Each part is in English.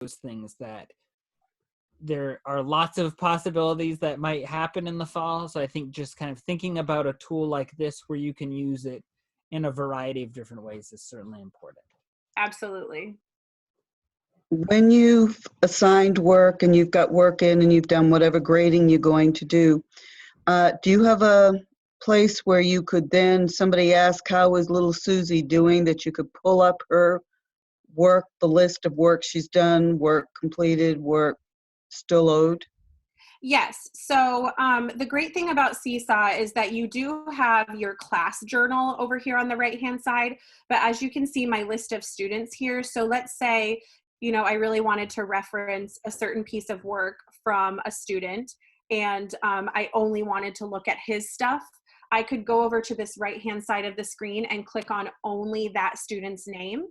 things that there are lots of possibilities that might happen in the fall. So I think just kind of thinking about a tool like this where you can use it in a variety of different ways is certainly important. Absolutely. When you've assigned work and you've got work in and you've done whatever grading you're going to do you have a place where you could then, somebody ask, how is little Susie doing, that you could pull up her work, the list of work she's done, work completed, work still owed? Yes. So the great thing about Seesaw is that you do have your class journal over here on the right-hand side. But as you can see, my list of students here. So let's say, you know, I really wanted to reference a certain piece of work from a student, and I only wanted to look at his stuff. I could go over to this right-hand side of the screen and click on only that student's name,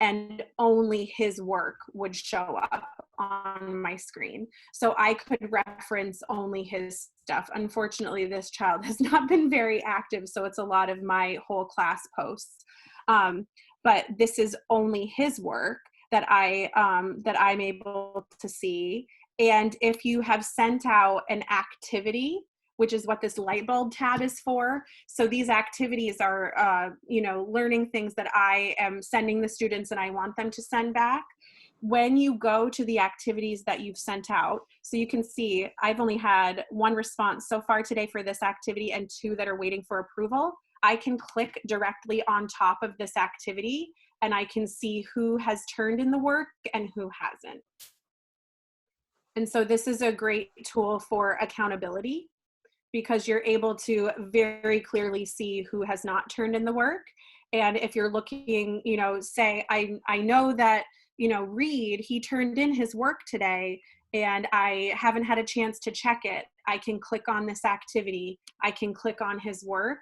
and only his work would show up on my screen. So I could reference only his stuff. Unfortunately, this child has not been very active, so it's a lot of my whole class posts. But this is only his work that I'm able to see. And if you have sent out an activity, which is what this light bulb tab is for. So these activities are, you know, learning things that I am sending the students and I want them to send back. When you go to the activities that you've sent out, so you can see I've only had one response so far today for this activity and 2 that are waiting for approval. I can click directly on top of this activity and I can see who has turned in the work and who hasn't. And so this is a great tool for accountability, because you're able to very clearly see who has not turned in the work. And if you're looking, you know, say, I know that, you know, Reed, he turned in his work today and I haven't had a chance to check it. I can click on this activity, I can click on his work,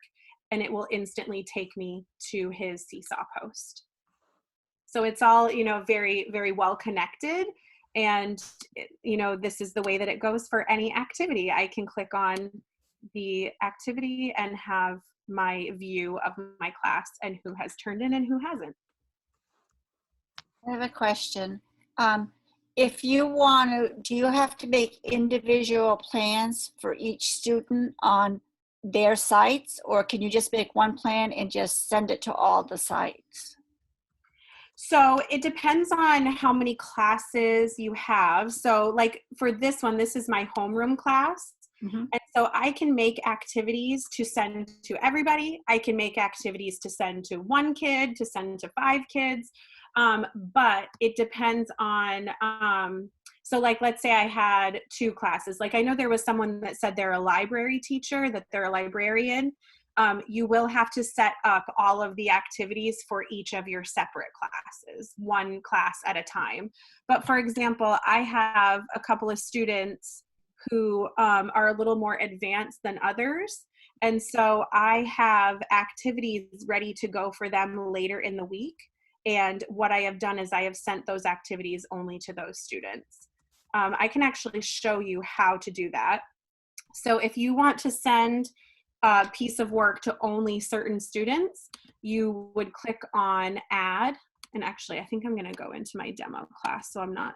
and it will instantly take me to his Seesaw post. So it's all, you know, very, very well connected. And, you know, this is the way that it goes for any activity. I can click on the activity and have my view of my class and who has turned in and who hasn't. I have a question. If you want to, do you have to make individual plans for each student on their sites, or can you just make one plan and just send it to all the sites? So it depends on how many classes you have. So like for this one, this is my homeroom class. Mm-hmm. And so I can make activities to send to everybody. I can make activities to send to 1 kid, to send to 5 kids. But it depends on, so like, let's say I had 2 classes. Like I know there was someone that said they're a library teacher, that they're a librarian. You will have to set up all of the activities for each of your separate classes, 1 class at a time. But for example, I have a couple of students who are a little more advanced than others. And so I have activities ready to go for them later in the week. And what I have done is I have sent those activities only to those students. I can actually show you how to do that. So if you want to send a piece of work to only certain students, you would click on add. And actually, I think I'm going to go into my demo class, so I'm not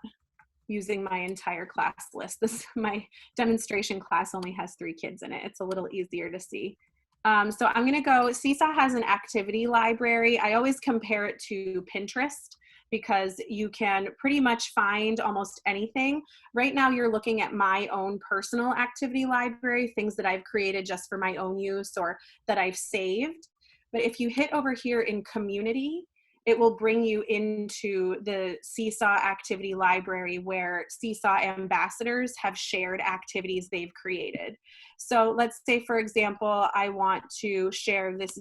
using my entire class list. My demonstration class only has 3 kids in it. It's a little easier to see. So I'm going to go, Seesaw has an activity library. I always compare it to Pinterest because you can pretty much find almost anything. Right now you're looking at my own personal activity library, things that I've created just for my own use or that I've saved. But if you hit over here in community, it will bring you into the Seesaw activity library where Seesaw ambassadors have shared activities they've created. So let's say, for example, I want to share this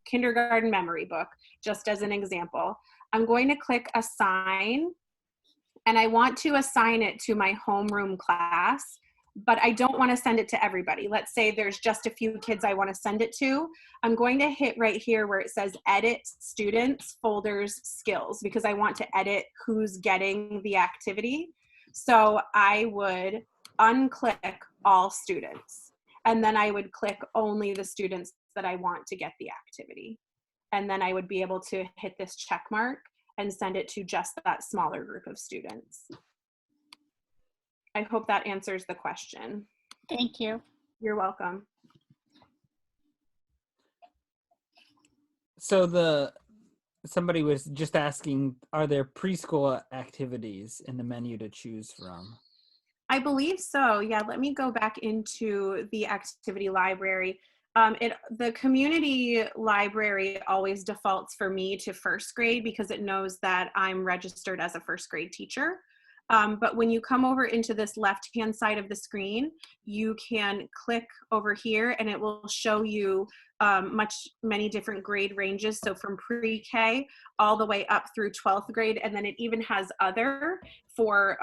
kindergarten memory book, just as an example. I'm going to click assign, and I want to assign it to my homeroom class, but I don't want to send it to everybody. Let's say there's just a few kids I want to send it to. I'm going to hit right here where it says edit students, folders, skills, because I want to edit who's getting the activity. So I would unclick all students, and then I would click only the students that I want to get the activity. And then I would be able to hit this check mark, and send it to just that smaller group of students. I hope that answers the question. Thank you. You're welcome. So somebody was just asking, are there preschool activities in the menu to choose from? I believe so. Yeah, let me go back into the activity library. The community library always defaults for me to first grade because it knows that I'm registered as a first grade teacher. But when you come over into this left-hand side of the screen, you can click over here and it will show you many different grade ranges. So from pre-K all the way up through 12th grade. And then it even has other for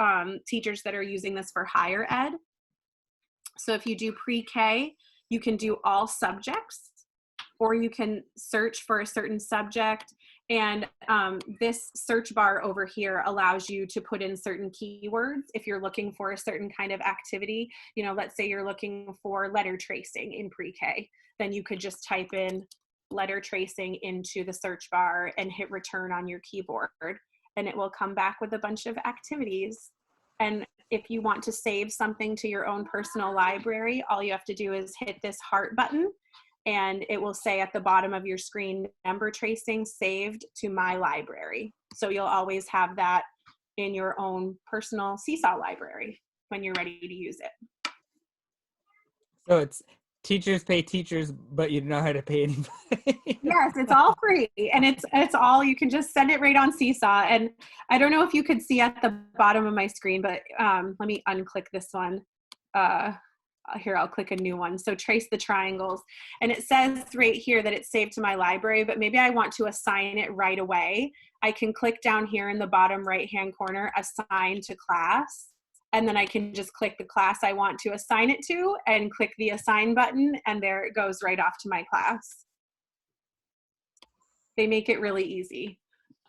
teachers that are using this for higher ed. So if you do pre-K, you can do all subjects, or you can search for a certain subject. And this search bar over here allows you to put in certain keywords if you're looking for a certain kind of activity. You know, let's say you're looking for letter tracing in pre-K, then you could just type in letter tracing into the search bar and hit return on your keyboard, and it will come back with a bunch of activities. And if you want to save something to your own personal library, all you have to do is hit this heart button, and it will say at the bottom of your screen, number tracing saved to my library. So you'll always have that in your own personal Seesaw library when you're ready to use it. So it's teachers pay teachers, but you don't know how to pay anybody. Yes, it's all free, and it's all, you can just send it right on Seesaw. And I don't know if you could see at the bottom of my screen, but let me unclick this one. Here, I'll click a new one. So trace the triangles, and it says right here that it's saved to my library, but maybe I want to assign it right away. I can click down here in the bottom right-hand corner, assign to class, and then I can just click the class I want to assign it to and click the assign button, and there it goes right off to my class. They make it really easy.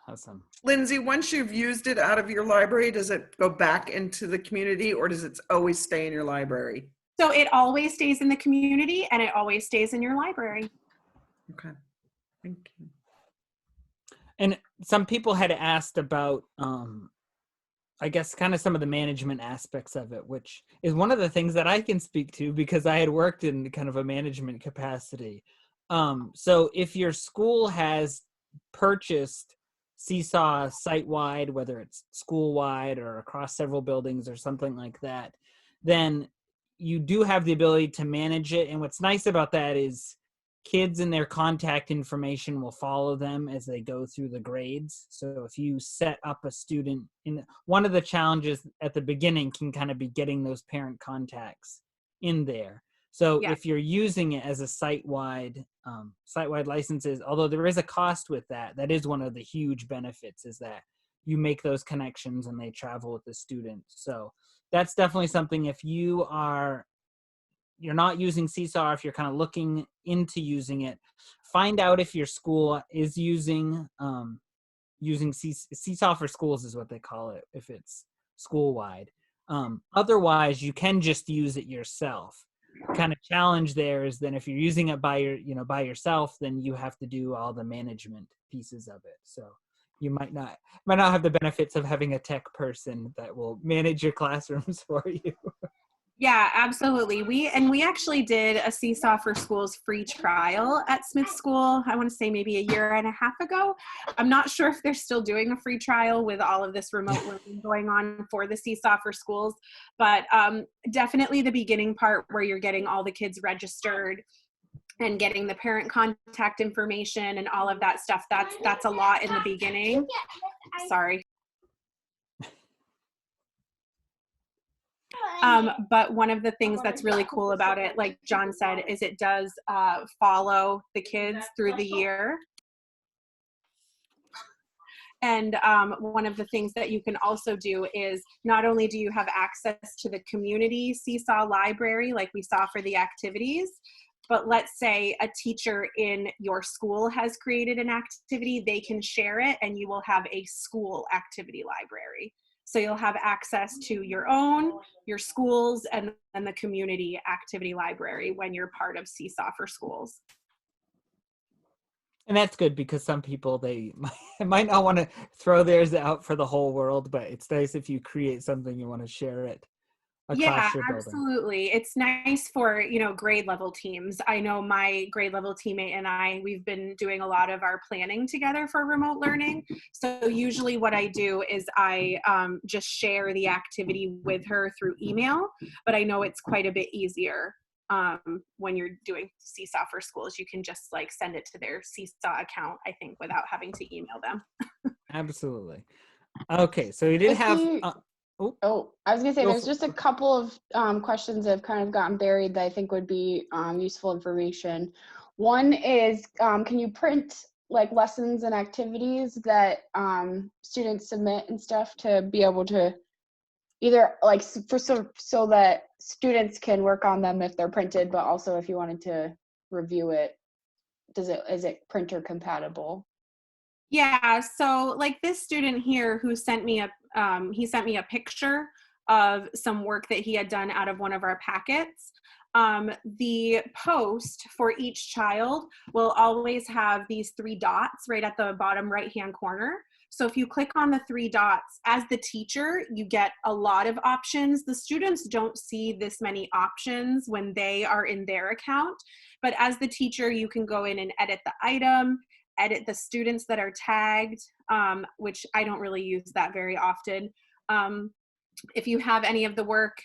Awesome. Lindsay, once you've used it out of your library, does it go back into the community, or does it always stay in your library? So it always stays in the community and it always stays in your library. Okay, thank you. And some people had asked about, I guess, kind of some of the management aspects of it, which is one of the things that I can speak to because I had worked in kind of a management capacity. So if your school has purchased Seesaw site-wide, whether it's school-wide or across several buildings or something like that, then you do have the ability to manage it. And what's nice about that is kids and their contact information will follow them as they go through the grades. So if you set up a student, one of the challenges at the beginning can kind of be getting those parent contacts in there. So Yeah. if you're using it as a site-wide licenses, although there is a cost with that, that is one of the huge benefits, is that you make those connections and they travel with the student. So that's definitely something, if you're not using Seesaw, if you're kind of looking into using it, find out if your school is using Seesaw for Schools is what they call it, if it's school-wide. Otherwise, you can just use it yourself. Kind of challenge there is then if you're using it by yourself, then you have to do all the management pieces of it. So you might not have the benefits of having a tech person that will manage your classrooms for you. Yeah, absolutely. We actually did a Seesaw for Schools free trial at Smith School, I want to say maybe a year and a half ago. I'm not sure if they're still doing a free trial with all of this remote learning going on for the Seesaw for Schools, but definitely the beginning part where you're getting all the kids registered and getting the parent contact information and all of that stuff, that's a lot in the beginning. Sorry. But one of the things that's really cool about it, like John said, is it does follow the kids through the year. And one of the things that you can also do is not only do you have access to the community Seesaw library like we saw for the activities, but let's say a teacher in your school has created an activity, they can share it and you will have a school activity library. So you'll have access to your own, your schools, and the community activity library when you're part of Seesaw for Schools. And that's good because some people, they might not want to throw theirs out for the whole world, but it's nice if you create something you want to share it Yeah, across your building. absolutely. It's nice for, grade level teams. I know my grade level teammate and we've been doing a lot of our planning together for remote learning. So usually what I do is I just share the activity with her through email, but I know it's quite a bit easier when you're doing Seesaw for Schools. You can just like send it to their Seesaw account, I think, without having to email them. Absolutely. Okay, so we did With have. the- Oh, I was gonna say there's just a couple of questions that have kind of gotten buried that I think would be useful information. One is, can you print like lessons and activities that students submit and stuff to be able to either like so that students can work on them if they're printed, but also if you wanted to review it, is it printer compatible? Yeah, so like this student here who sent me a picture of some work that he had done out of one of our packets. The post for each child will always have these 3 dots right at the bottom right-hand corner. So if you click on the 3 dots, as the teacher, you get a lot of options. The students don't see this many options when they are in their account, but as the teacher, you can go in and edit the item, edit the students that are tagged, which I don't really use that very often. If you have any of the work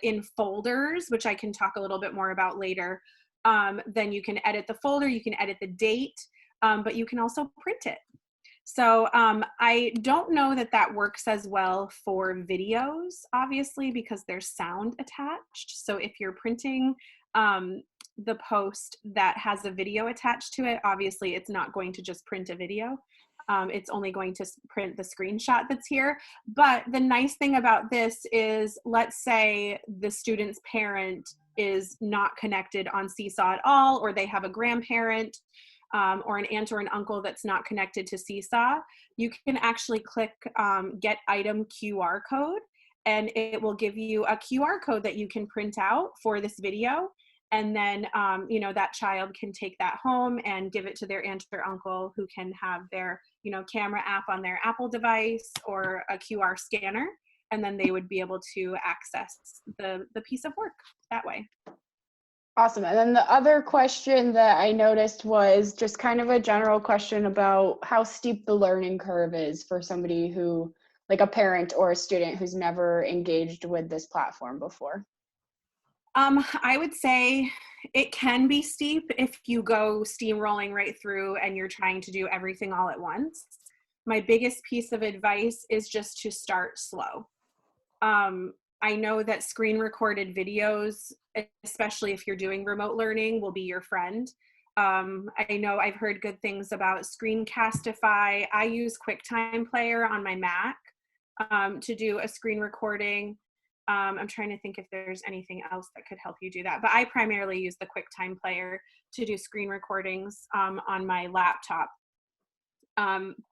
in folders, which I can talk a little bit more about later, then you can edit the folder, you can edit the date, but you can also print it. So I don't know that works as well for videos, obviously, because there's sound attached. So if you're printing the post that has a video attached to it, obviously it's not going to just print a video. It's only going to print the screenshot that's here. But the nice thing about this is, let's say the student's parent is not connected on Seesaw at all, or they have a grandparent or an aunt or an uncle that's not connected to Seesaw. You can actually click Get Item QR Code, and it will give you a QR code that you can print out for this video. And then, that child can take that home and give it to their aunt or uncle, who can have their, camera app on their Apple device or a QR scanner. And then they would be able to access the piece of work that way. Awesome. And then the other question that I noticed was just kind of a general question about how steep the learning curve is for somebody who, like a parent or a student who's never engaged with this platform before. I would say it can be steep if you go steamrolling right through and you're trying to do everything all at once. My biggest piece of advice is just to start slow. I know that screen recorded videos, especially if you're doing remote learning, will be your friend. I know I've heard good things about Screencastify. I use QuickTime Player on my Mac to do a screen recording. I'm trying to think if there's anything else that could help you do that. But I primarily use the QuickTime Player to do screen recordings on my laptop.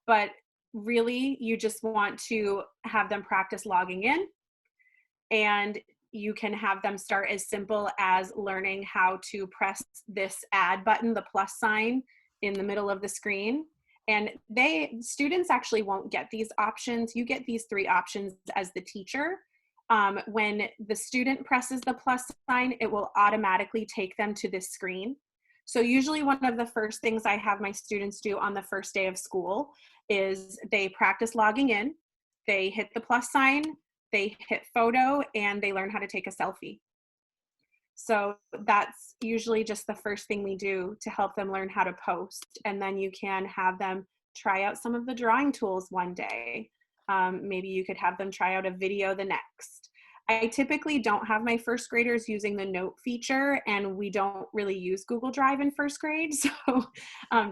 But really, you just want to have them practice logging in. And you can have them start as simple as learning how to press this add button, the plus sign in the middle of the screen. And students actually won't get these options. You get these 3 options as the teacher. When the student presses the plus sign, it will automatically take them to this screen. So usually one of the first things I have my students do on the first day of school is they practice logging in, they hit the plus sign, they hit photo, and they learn how to take a selfie. So that's usually just the first thing we do to help them learn how to post. And then you can have them try out some of the drawing tools one day. Maybe you could have them try out a video the next. I typically don't have my first graders using the note feature, and we don't really use Google Drive in first grade. So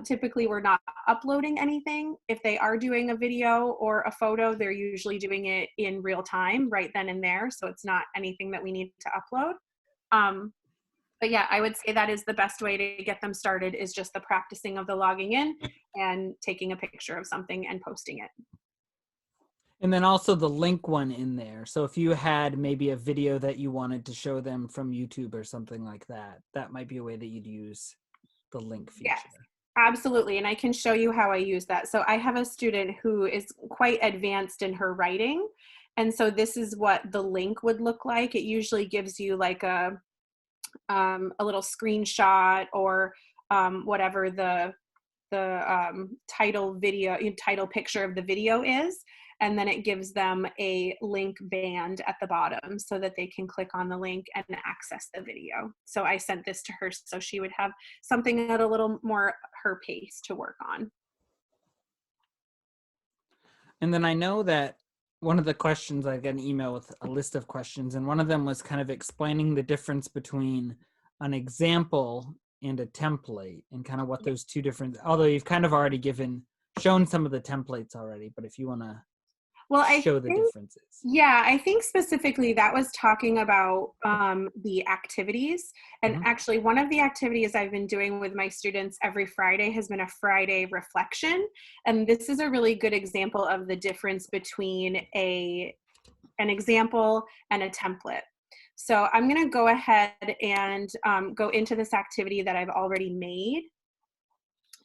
typically we're not uploading anything. If they are doing a video or a photo, they're usually doing it in real time right then and there. So it's not anything that we need to upload. But yeah, I would say that is the best way to get them started, is just the practicing of the logging in and taking a picture of something and posting it. And then also the link one in there. So if you had maybe a video that you wanted to show them from YouTube or something like that, that might be a way that you'd use the link feature. Yes. Absolutely, and I can show you how I use that. So I have a student who is quite advanced in her writing, and so this is what the link would look like. It usually gives you like a little screenshot or whatever the title picture of the video is, and then it gives them a link band at the bottom so that they can click on the link and access the video. So I sent this to her so she would have something at a little more her pace to work on. And then I know that one of the questions, I got an email with a list of questions, and one of them was kind of explaining the difference between an example and a template, and kind of what those two different, although you've kind of already shown some of the templates already, but if you want to show the differences. Yeah, I think specifically that was talking about the activities. And actually one of the activities I've been doing with my students every Friday has been a Friday reflection. And this is a really good example of the difference between an example and a template. So I'm going to go ahead and go into this activity that I've already made.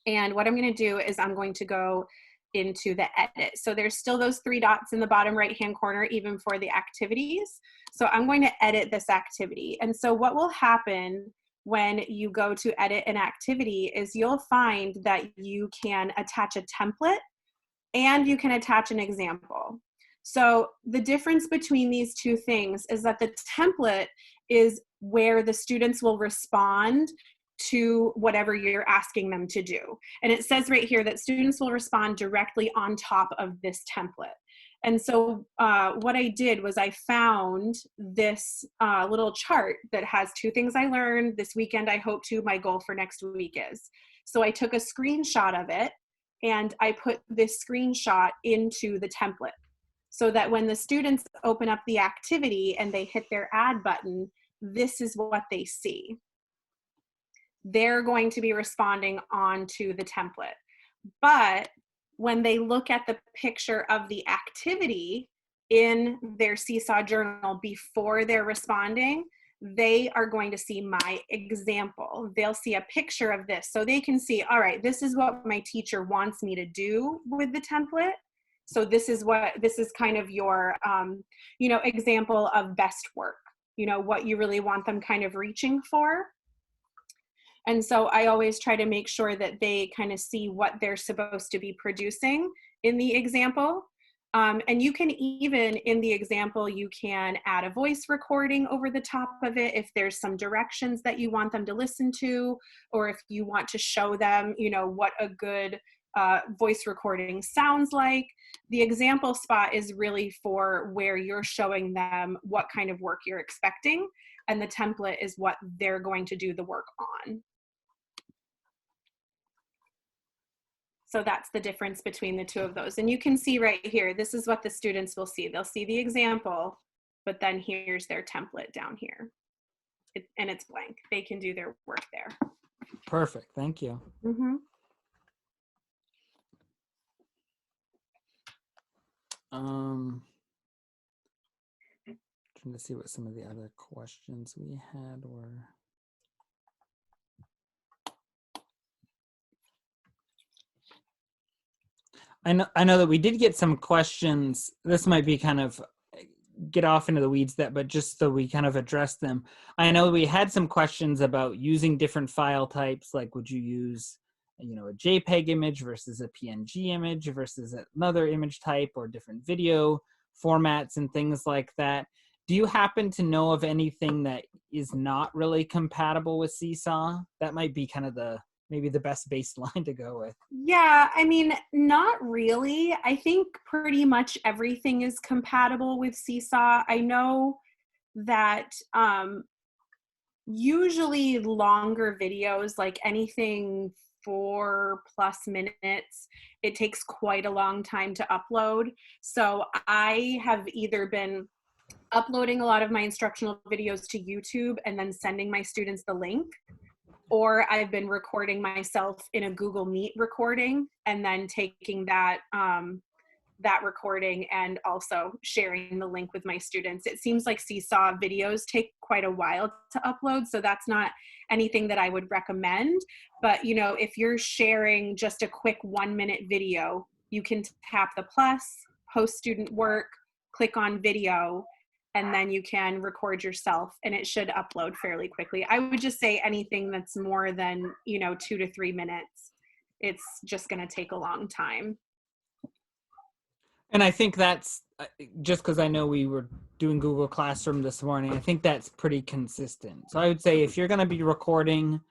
And what I'm going to do is I'm going to go into the edit. So there's still those 3 dots in the bottom right hand corner even for the activities. So I'm going to edit this activity. And so what will happen when you go to edit an activity is you'll find that you can attach a template and you can attach an example. So the difference between these two things is that the template is where the students will respond to whatever you're asking them to do. And it says right here that students will respond directly on top of this template. And so what I did was I found this little chart that has 2 things I learned this weekend, I hope to, my goal for next week is. So I took a screenshot of it and I put this screenshot into the template so that when the students open up the activity and they hit their add button, this is what they see. They're going to be responding onto the template. But when they look at the picture of the activity in their Seesaw journal before they're responding, they are going to see my example. They'll see a picture of this so they can see, all right, this is what my teacher wants me to do with the template. So this is kind of your, example of best work, what you really want them kind of reaching for. And so I always try to make sure that they kind of see what they're supposed to be producing in the example. And you can even, in the example, you can add a voice recording over the top of it if there's some directions that you want them to listen to, or if you want to show them, what a good voice recording sounds like. The example spot is really for where you're showing them what kind of work you're expecting, and the template is what they're going to do the work on. So that's the difference between the two of those. And you can see right here, this is what the students will see. They'll see the example, but then here's their template down here. And it's blank. They can do their work there. Perfect. Thank you. Trying to see what some of the other questions we had were. I know that we did get some questions. This might be kind of get off into the weeds, but just so we kind of address them. I know we had some questions about using different file types, like would you use, a JPEG image versus a PNG image versus another image type, or different video formats and things like that. Do you happen to know of anything that is not really compatible with Seesaw? That might be kind of maybe the best baseline to go with. Yeah, I mean, not really. I think pretty much everything is compatible with Seesaw. I know that usually longer videos, like anything 4+ minutes, it takes quite a long time to upload. So I have either been uploading a lot of my instructional videos to YouTube and then sending my students the link, or I've been recording myself in a Google Meet recording and then taking that that recording and also sharing the link with my students. It seems like Seesaw videos take quite a while to upload, so that's not anything that I would recommend. But you know, if you're sharing just a quick 1-minute video, you can tap the plus, post student work, click on video, and then you can record yourself, and it should upload fairly quickly. I would just say anything that's more than, you know, 2 to 3 minutes, it's just going to take a long time. And I think that's just because I know we were doing Google Classroom this morning, I think that's pretty consistent. So I would say if you're going to be recording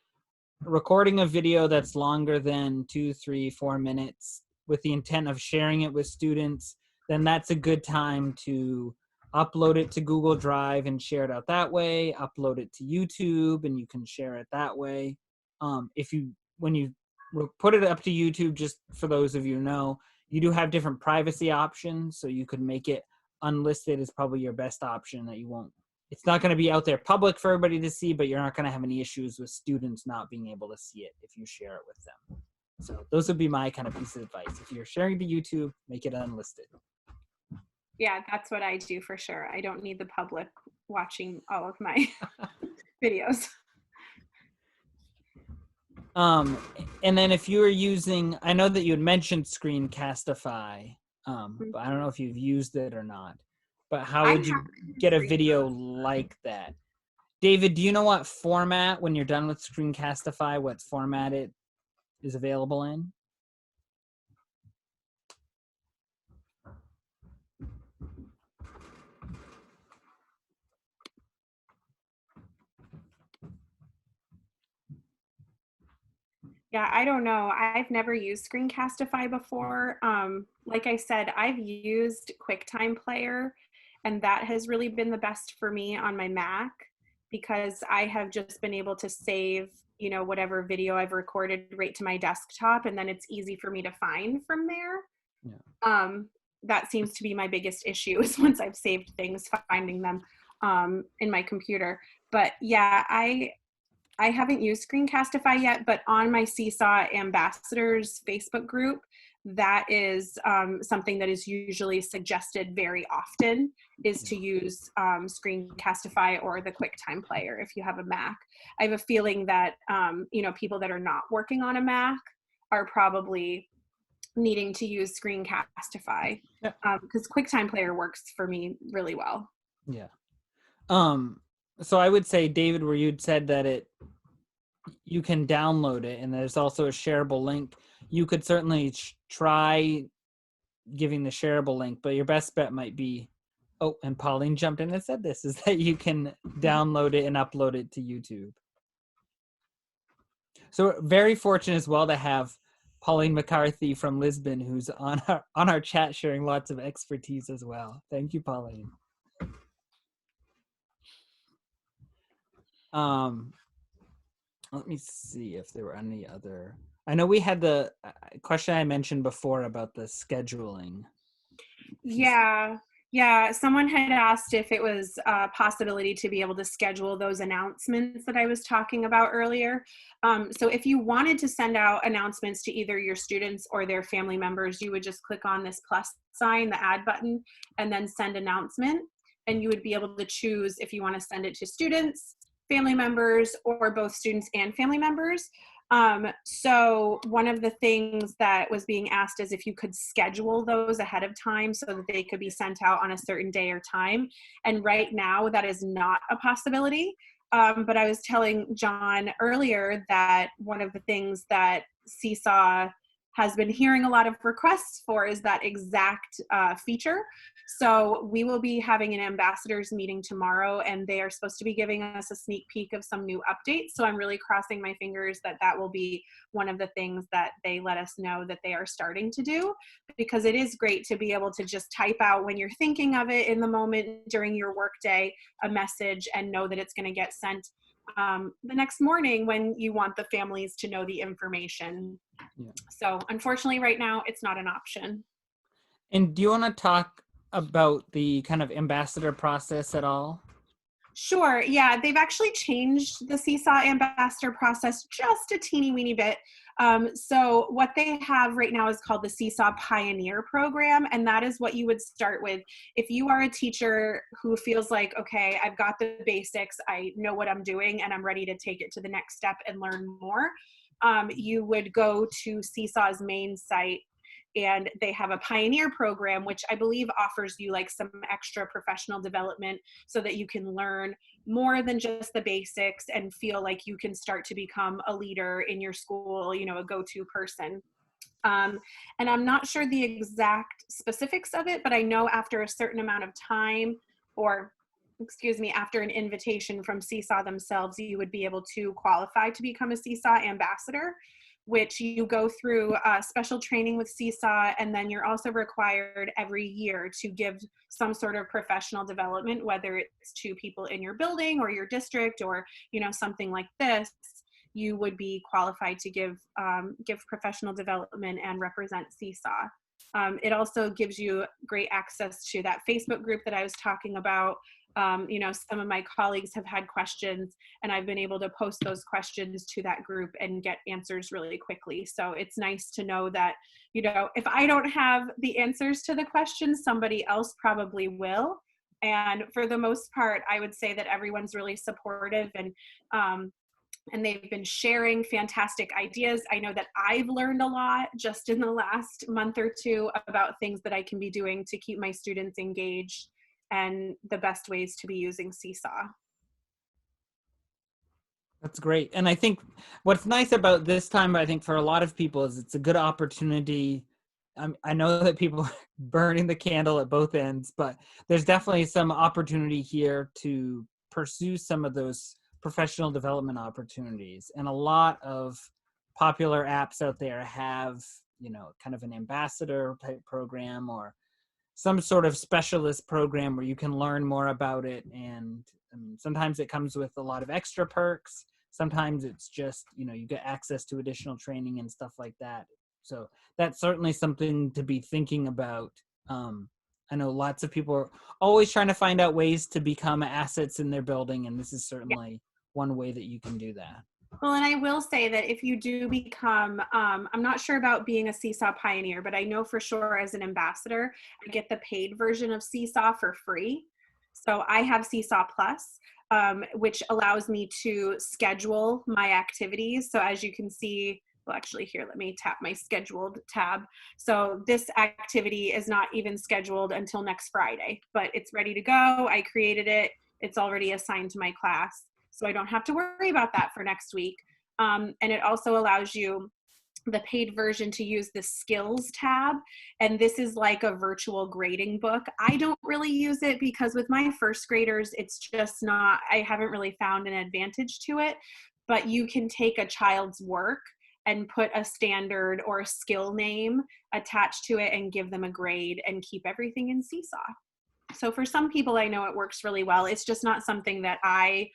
a video that's longer than 2, 3, 4 minutes with the intent of sharing it with students, then that's a good time to upload it to Google Drive and share it out that way, upload it to YouTube and you can share it that way. When you put it up to YouTube, just for those of you who know, you do have different privacy options, so you could make it unlisted is probably your best option. That you won't, it's not going to be out there public for everybody to see, but you're not going to have any issues with students not being able to see it if you share it with them. So those would be my kind of piece of advice. If you're sharing to YouTube, make it unlisted. Yeah, that's what I do for sure. I don't need the public watching all of my videos. And then if you were using, I know that you had mentioned Screencastify, but I don't know if you've used it or not. But how would you get a video like that? David, do you know what format, when you're done with Screencastify, what format it is available in? Yeah, I don't know. I've never used Screencastify before. Like I said, I've used QuickTime Player, and that has really been the best for me on my Mac because I have just been able to save, you know, whatever video I've recorded right to my desktop, and then it's easy for me to find from there. Yeah. That seems to be my biggest issue is once I've saved things, finding them in my computer. But yeah, I haven't used Screencastify yet, but on my Seesaw Ambassadors Facebook group, that is something that is usually suggested very often, is to use Screencastify or the QuickTime Player if you have a Mac. I have a feeling that you know, people that are not working on a Mac are probably needing to use Screencastify because QuickTime Player works for me really well. Yeah. So I would say, David, where you'd said that you can download it and there's also a shareable link. You could certainly try giving the shareable link, but your best bet might be, oh, and Pauline jumped in and said this, is that you can download it and upload it to YouTube. So we're very fortunate as well to have Pauline McCarthy from Lisbon, who's on our chat sharing lots of expertise as well. Thank you, Pauline. Let me see if there were any other. I know we had the question I mentioned before about the scheduling. Yeah. Someone had asked if it was a possibility to be able to schedule those announcements that I was talking about earlier. So if you wanted to send out announcements to either your students or their family members, you would just click on this plus sign, the add button, and then send announcement. And you would be able to choose if you want to send it to students, family members, or both students and family members. So one of the things that was being asked is if you could schedule those ahead of time so that they could be sent out on a certain day or time. And right now that is not a possibility. But I was telling John earlier that one of the things that Seesaw has been hearing a lot of requests for is that exact feature. So we will be having an ambassadors meeting tomorrow, and they are supposed to be giving us a sneak peek of some new updates. So I'm really crossing my fingers that that will be one of the things that they let us know that they are starting to do, because it is great to be able to just type out when you're thinking of it in the moment during your workday, a message, and know that it's going to get sent the next morning when you want the families to know the information. Yeah. So unfortunately right now it's not an option. And do you want to talk about the kind of ambassador process at all? Sure. Yeah, they've actually changed the Seesaw Ambassador process just a teeny weeny bit. So what they have right now is called the Seesaw Pioneer Program, and that is what you would start with. If you are a teacher who feels like, okay, I've got the basics, I know what I'm doing, and I'm ready to take it to the next step and learn more, you would go to Seesaw's main site, and they have a Pioneer program, which I believe offers you like some extra professional development so that you can learn more than just the basics and feel like you can start to become a leader in your school, you know, a go-to person. And I'm not sure the exact specifics of it, but I know after a certain amount of time, or excuse me, after an invitation from Seesaw themselves, you would be able to qualify to become a Seesaw ambassador, which you go through special training with Seesaw, and then you're also required every year to give some sort of professional development, whether it's to people in your building or your district or, you know, something like this. You would be qualified to give professional development and represent Seesaw. It also gives you great access to that Facebook group that I was talking about. You know, some of my colleagues have had questions, and I've been able to post those questions to that group and get answers really quickly. So it's nice to know that, you know, if I don't have the answers to the questions, somebody else probably will. And for the most part, I would say that everyone's really supportive, and they've been sharing fantastic ideas. I know that I've learned a lot just in the last month or two about things that I can be doing to keep my students engaged and the best ways to be using Seesaw. That's great. And I think what's nice about this time, I think for a lot of people, is it's a good opportunity. I know that people are burning the candle at both ends, but there's definitely some opportunity here to pursue some of those professional development opportunities. And a lot of popular apps out there have, you know, kind of an ambassador type program or some sort of specialist program where you can learn more about it. And sometimes it comes with a lot of extra perks. Sometimes it's just, you know, you get access to additional training and stuff like that. So that's certainly something to be thinking about. I know lots of people are always trying to find out ways to become assets in their building, and this is certainly one way that you can do that. Well, and I will say that if you do become, I'm not sure about being a Seesaw Pioneer, but I know for sure as an ambassador, I get the paid version of Seesaw for free. So I have Seesaw Plus, which allows me to schedule my activities. So as you can see, well, actually here, let me tap my scheduled tab. So this activity is not even scheduled until next Friday, but it's ready to go. I created it. It's already assigned to my class. So I don't have to worry about that for next week. And it also allows you, the paid version, to use the skills tab. And this is like a virtual grading book. I don't really use it because with my first graders, it's just not, I haven't really found an advantage to it. But you can take a child's work and put a standard or a skill name attached to it and give them a grade and keep everything in Seesaw. So for some people, I know it works really well. It's just not something that I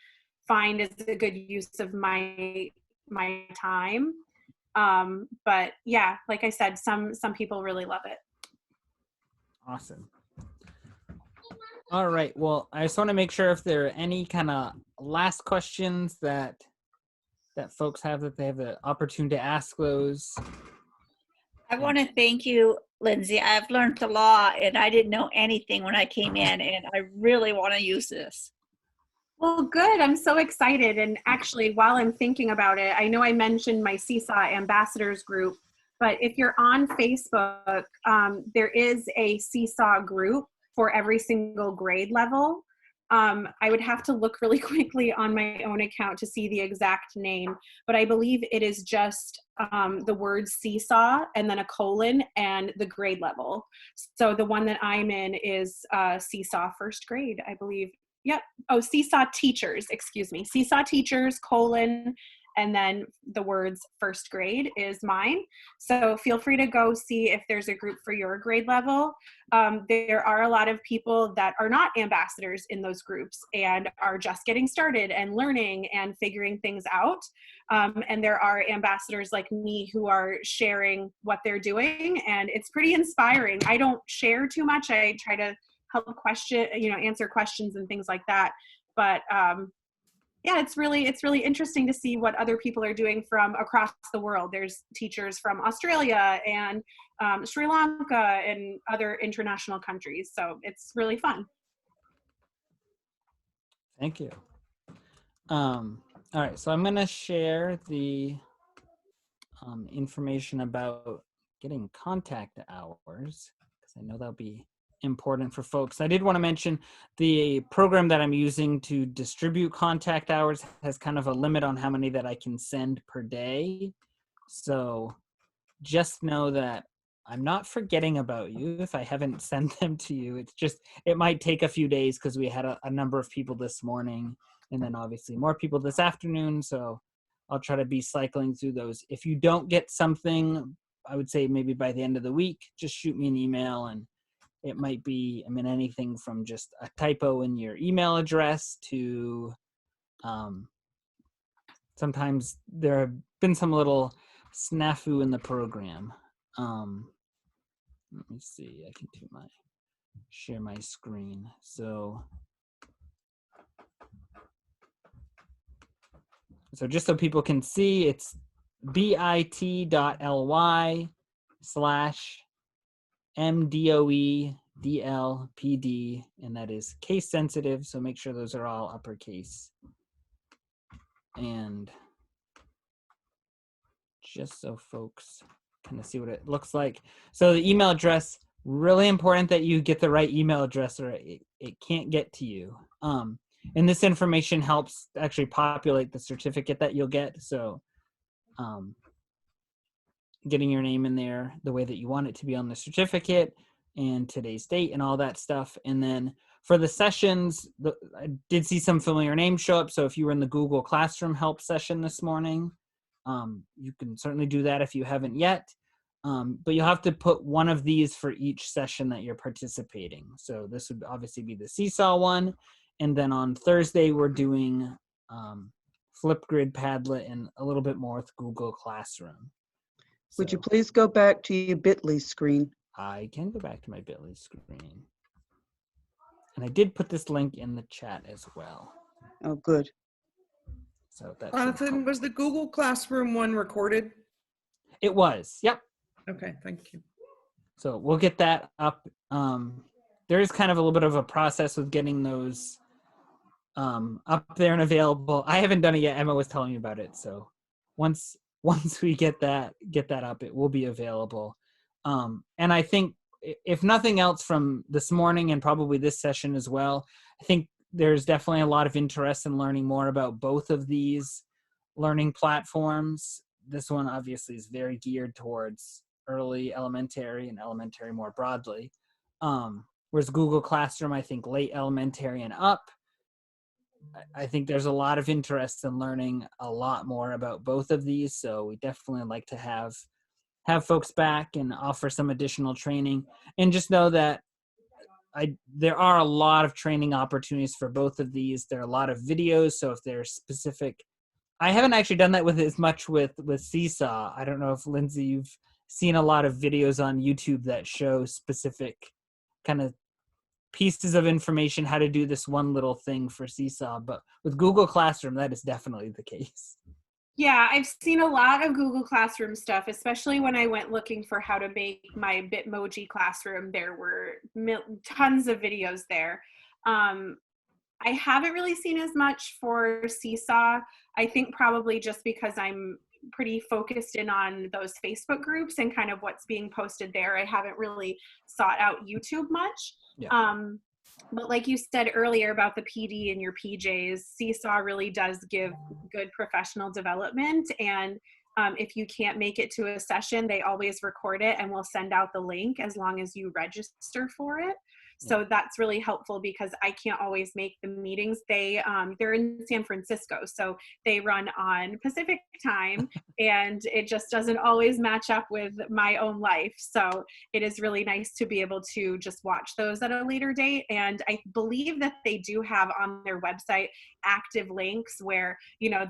find is a good use of my time. But yeah, like I said, some people really love it. Awesome. All right. Well, I just want to make sure if there are any kind of last questions that folks have, that they have the opportunity to ask those. I want to thank you, Lindsey. I've learned a lot, and I didn't know anything when I came in, and I really want to use this. Well, good. I'm so excited. And actually, while I'm thinking about it, I know I mentioned my Seesaw Ambassadors group, but if you're on Facebook, there is a Seesaw group for every single grade level. I would have to look really quickly on my own account to see the exact name, but I believe it is just the word Seesaw and then a colon and the grade level. So the one that I'm in is Seesaw first grade, I believe. Yep. Oh, Seesaw Teachers, excuse me. Seesaw Teachers, colon, and then the words first grade is mine. So feel free to go see if there's a group for your grade level. There are a lot of people that are not ambassadors in those groups and are just getting started and learning and figuring things out. And there are ambassadors like me who are sharing what they're doing, and it's pretty inspiring. I don't share too much. I try to help answer questions and things like that. But yeah, it's really interesting to see what other people are doing from across the world. There's teachers from Australia and Sri Lanka and other international countries. So it's really fun. Thank you. All right, so I'm going to share the information about getting contact hours, because I know that'll be important for folks. I did want to mention the program that I'm using to distribute contact hours has kind of a limit on how many that I can send per day. So just know that I'm not forgetting about you if I haven't sent them to you. It's just, it might take a few days because we had a number of people this morning and then obviously more people this afternoon. So I'll try to be cycling through those. If you don't get something, I would say maybe by the end of the week, just shoot me an email, and it might be, I mean, anything from just a typo in your email address to sometimes there have been some little snafu in the program. Let me see, I can do share my screen. So just so people can see, it's bit.ly/MDOEDLPD, and that is case sensitive. So make sure those are all uppercase. And just so folks kind of see what it looks like. So the email address, really important that you get the right email address or it can't get to you. And this information helps actually populate the certificate that you'll get. So getting your name in there the way that you want it to be on the certificate and today's date and all that stuff. And then for the sessions, I did see some familiar names show up. So if you were in the Google Classroom help session this morning, you can certainly do that if you haven't yet. But you'll have to put one of these for each session that you're participating. So this would obviously be the Seesaw one. And then on Thursday, we're doing Flipgrid, Padlet, and a little bit more with Google Classroom. Would you please go back to your Bitly screen? I can go back to my Bitly screen. And I did put this link in the chat as well. Oh, good. So that's Jonathan, was the Google Classroom one recorded? It was, yep. Okay, thank you. So we'll get that up. There is kind of a little bit of a process with getting those up there and available. I haven't done it yet. Emma was telling me about it. So once we get that up, it will be available. And I think if nothing else from this morning and probably this session as well, I think there's definitely a lot of interest in learning more about both of these learning platforms. This one obviously is very geared towards early elementary and elementary more broadly. Whereas Google Classroom, I think late elementary and up. I think there's a lot of interest in learning a lot more about both of these. So we definitely like to have folks back and offer some additional training. And just know that there are a lot of training opportunities for both of these. There are a lot of videos. So if they're specific, I haven't actually done that with as much with Seesaw. I don't know if Lindsey, you've seen a lot of videos on YouTube that show specific kind of pieces of information, how to do this one little thing for Seesaw. But with Google Classroom, that is definitely the case. Yeah, I've seen a lot of Google Classroom stuff, especially when I went looking for how to make my Bitmoji classroom. There were tons of videos there. I haven't really seen as much for Seesaw. I think probably just because I'm pretty focused in on those Facebook groups and kind of what's being posted there. I haven't really sought out YouTube much. Yeah. But like you said earlier about the PD and your PJs, Seesaw really does give good professional development. And if you can't make it to a session, they always record it and will send out the link as long as you register for it. So that's really helpful because I can't always make the meetings. They're in San Francisco, so they run on Pacific time, and it just doesn't always match up with my own life. So it is really nice to be able to just watch those at a later date. And I believe that they do have on their website active links where,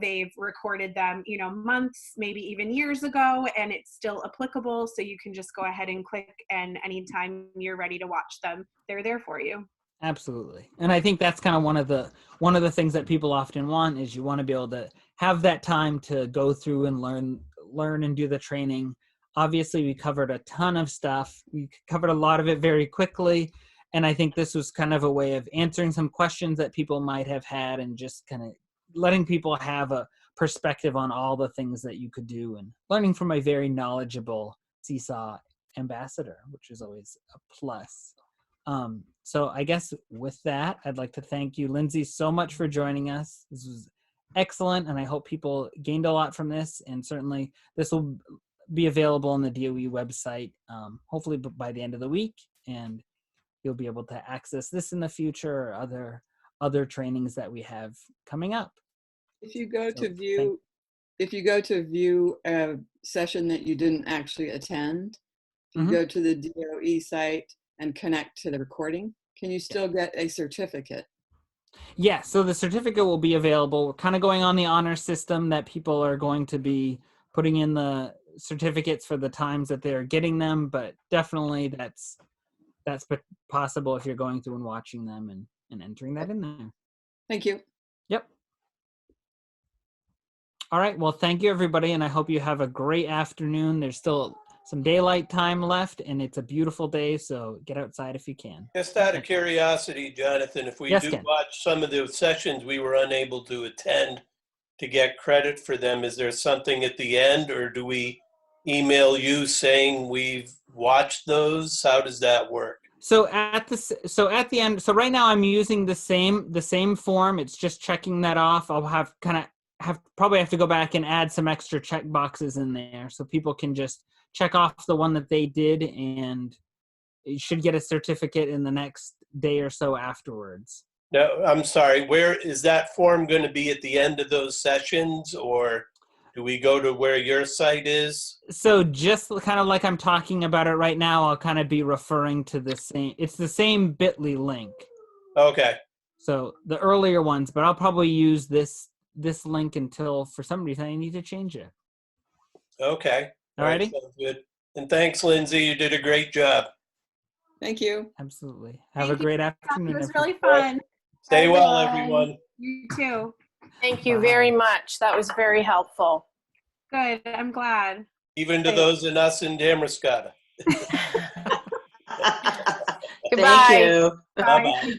they've recorded them, months, maybe even years ago, and it's still applicable. So you can just go ahead and click, and anytime you're ready to watch them, they're there for you. Absolutely. And I think that's kind of one of the things that people often want is you want to be able to have that time to go through and learn and do the training. Obviously, we covered a ton of stuff. We covered a lot of it very quickly. And I think this was kind of a way of answering some questions that people might have had and just kind of letting people have a perspective on all the things that you could do and learning from a very knowledgeable Seesaw ambassador, which is always a plus. So I guess with that, I'd like to thank you, Lindsey, so much for joining us. This was excellent, and I hope people gained a lot from this, and certainly this will be available on the DOE website, hopefully by the end of the week, and you'll be able to access this in the future or other trainings that we have coming up. If you go to view a session that you didn't actually attend, you go to the DOE site and connect to the recording, can you still get a certificate? Yeah, so the certificate will be available. We're kind of going on the honor system that people are going to be putting in the certificates for the times that they're getting them, but definitely that's possible if you're going through and watching them and entering that in there. Thank you. Yep. All right, well, thank you, everybody, and I hope you have a great afternoon. There's still some daylight time left, and it's a beautiful day, so get outside if you can. Just out of curiosity, Jonathan, if we Yes, do Ken. watch some of the sessions we were unable to attend to get credit for them, is there something at the end, or do we email you saying we've watched those? How does that work? So at the end, so right now I'm using the same form. It's just checking that off. I'll probably have to go back and add some extra check boxes in there so people can just check off the one that they did, and you should get a certificate in the next day or so afterwards. No, I'm sorry. Where is that form going to be at the end of those sessions, or do we go to where your site is? So just kind of like I'm talking about it right now, I'll kind of be referring to it's the same bit.ly link. Okay. So the earlier ones, but I'll probably use this link until for some reason I need to change it. Okay. All righty. Sounds good. And thanks, Lindsey. You did a great job. Thank you. Absolutely. Have a great afternoon. It was really fun. Stay well, Bye. everyone. You too. Thank you Bye. very much. That was very helpful. Good. I'm glad. Even to those in us in Damascus. Goodbye. Thank you. Bye. Bye-bye.